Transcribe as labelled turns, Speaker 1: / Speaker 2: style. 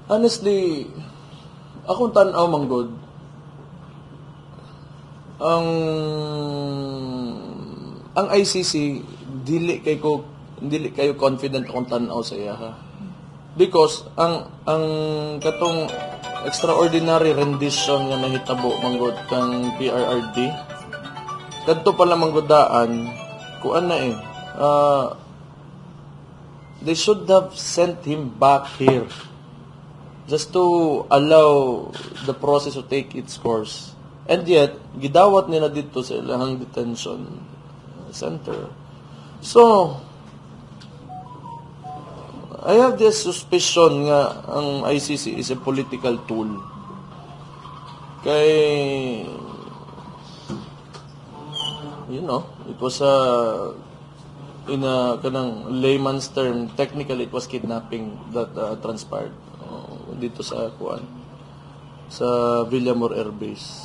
Speaker 1: Honestly, akong tanaw manggod, ang ICC dili kayo confident akong tanaw sa iya ha. Because ang katong extraordinary rendition nga nahitabo manggod kang PRRD kadto pala manggodaan kuan na they should have sent him back here just to allow the process to take its course. And yet, gidawat nila dito sa ilang detention center. So, I have this suspicion nga ang ICC is a political tool. Kay, it was in a kanang layman's term, technically it was kidnapping that transpired dito sa Villamor Air Base.